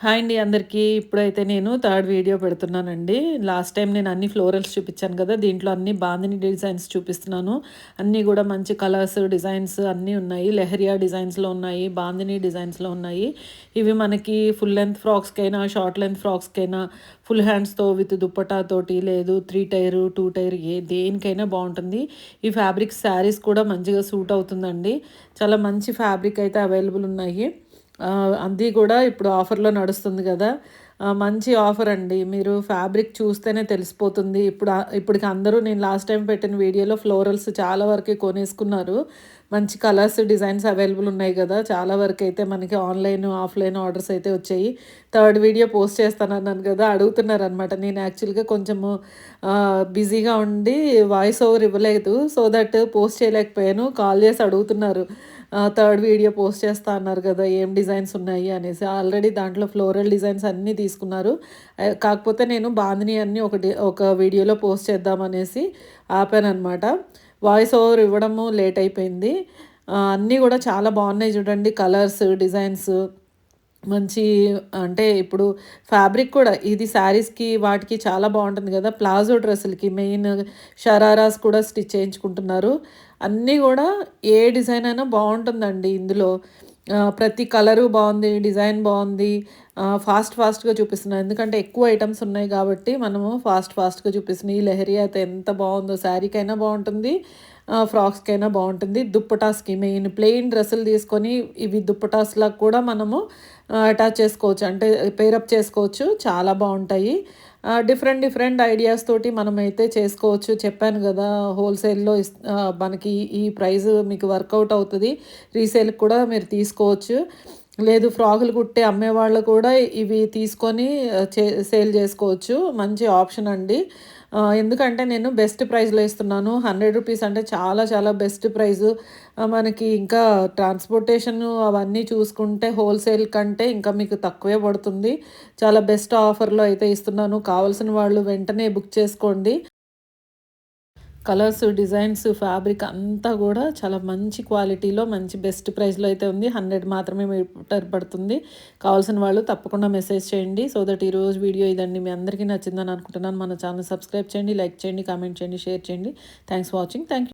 Hi అండి అందరికీ. ఇప్పుడైతే నేను థర్డ్ వీడియో పెడుతున్నానండి. లాస్ట్ టైం నేను అన్ని ఫ్లోరల్స్ చూపించాను కదా! దీంట్లో అన్ని బాందిని డిజైన్స్ చూపిస్తున్నాను. అన్నీ కూడా మంచి కలర్స్, డిజైన్స్ అన్నీ ఉన్నాయి. లెహరియా డిజైన్స్‌లో ఉన్నాయి. బాందిని డిజైన్స్‌లో ఉన్నాయి. ఇవి మనకి ఫుల్ లెంత్ ఫ్రాక్స్‌కైనా, షార్ట్ లెంత్ ఫ్రాక్స్‌కైనా, ఫుల్ హ్యాండ్స్‌తో విత్ దుప్పటాతోటి లేదు 3 టైర్, 2 టైర్ దేనికైనా బావుంటుంది. ఈ ఫ్యాబ్రిక్ శారీస్ కూడా మంచిగా సూట్ అవుతుందండి. చాలా మంచి ఫ్యాబ్రిక్ అయితే అవైలబుల్ ఉన్నాయి. అది కూడా ఇప్పుడు ఆఫర్‌లో నడుస్తుంది గదా! మంచి ఆఫర్ అండి. మీరు ఫ్యాబ్రిక్ చూస్తేనే తెలిసిపోతుంది. ఇప్పటికి అందరూ నేను లాస్ట్ టైమ్ పెట్టిన వీడియోలో ఫ్లోరల్స్ చాలా వరకే కొనేసుకున్నారు. మంచి కలర్స్, డిజైన్స్ అవైలబుల్ ఉన్నాయి గదా! చాలా వరకైతే మనకి ఆన్‌లైన్, ఆఫ్‌లైన్ ఆర్డర్స్ అయితే వచ్చాయి. థర్డ్ వీడియో పోస్ట్ చేస్తానన్నాను గదా! అడుగుతున్నారనమాట. నేను యాక్చువల్‌గా కొంచెము బిజీగా ఉండి వాయిస్ ఓవర్ ఇవ్వలేదు. సో దట్ పోస్ట్ చేయలేకపోయాను. కాల్ చేసి అడుగుతున్నారు. థర్డ్ వీడియో పోస్ట్ చేస్తా అన్నారు కదా! ఏం డిజైన్స్ ఉన్నాయి అనేసి. ఆల్రెడీ దాంట్లో ఫ్లోరల్ డిజైన్స్ అన్నీ తీసుకున్నారు. కాకపోతే నేను బాందిని అన్నీ ఒక వీడియోలో పోస్ట్ చేద్దామనేసి ఆపాననమాట. వాయిస్ ఓవర్ ఇవ్వడము లేట్ అయిపోయింది. అన్నీ గూడా చాలా బాగున్నాయి చూడండి. కలర్స్, డిజైన్స్ మంచి అంటే ఇప్పుడు ఫ్యాబ్రిక్ కూడా ఇది శారీస్‌కి వాటికి చాలా బావుంటుంది గదా! ప్లాజో డ్రెస్సులకి మెయిన్ షరారాస్ కూడా స్టిచ్ చేయించుకుంటున్నారు. అన్నీ గూడా ఏ డిజైన్ అయినా బావుంటుందండి ఇందులో. ప్రతి కలరు బావుంది, డిజైన్ బావుంది. ఫాస్ట్‌గా చూపిస్తున్నా. ఎందుకంటే ఎక్కువ ఐటెమ్స్ ఉన్నాయి గాబట్టి మనము ఫాస్ట్‌గా చూపిస్తున్నా. ఈ లెహరియా అయితే ఎంత బావుందో శారీకైనా బావుంటుంది. ఫ్రాక్స్‌కైనా బావుంటుంది. దుప్పటాస్‌కి మెయిన్ ప్లెయిన్ డ్రెస్సులు తీసుకొని ఇవి దుప్పటాస్‌లాగా కూడా మనము అటాచ్ చేసుకోవచ్చు. అంటే పెయిరప్ చేసుకోవచ్చు. చాలా బావుంటాయి. డిఫరెంట్ ఐడియాస్ తోటి మనమైతే చేసుకోవచ్చు. చెప్పాను గదా! హోల్‌సేల్‌లో మనకి ఈ ప్రైస్ మీకు వర్కౌట్ అవుతది. రీసేల్‌కి కూడా మీరు తీసుకోవచ్చు. లేదు ఫ్రాకులు కుట్టి అమ్మేవాళ్ళు కూడా ఇవి తీసుకొని సేల్ చేసుకోవచ్చు. మంచి ఆప్షన్ అండి. ఎందుకంటే నేను బెస్ట్ ప్రైస్‌లో ఇస్తున్నాను. రూ. 100 అంటే చాలా బెస్ట్ ప్రైజు. మనకి ఇంకా ట్రాన్స్‌పోర్టేషను అవన్నీ చూసుకుంటే హోల్‌సేల్ కంటే ఇంకా మీకు తక్కువే పడుతుంది. చాలా బెస్ట్ ఆఫర్‌లో అయితే ఇస్తున్నాను. కావాల్సిన వాళ్ళు వెంటనే బుక్ చేసుకోండి. కలర్స్, డిజైన్స్, ఫ్యాబ్రిక్ అంతా గూడా చాలా మంచి క్వాలిటీలో, మంచి బెస్ట్ ప్రైస్‌లో అయితే ఉంది. 100 మాత్రమే మీటర్ పడుతుంది. కావాల్సిన వాళ్ళు తప్పకుండా మెసేజ్ చేయండి. సో దట్ ఈరోజు వీడియో ఇదండి. మీ అందరికీ నచ్చిందని అనుకుంటున్నాను. మన ఛానల్ సబ్స్క్రైబ్ చేయండి, లైక్ చేయండి, కామెంట్ చేయండి, షేర్ చేయండి. Thanks for watching. Thank you.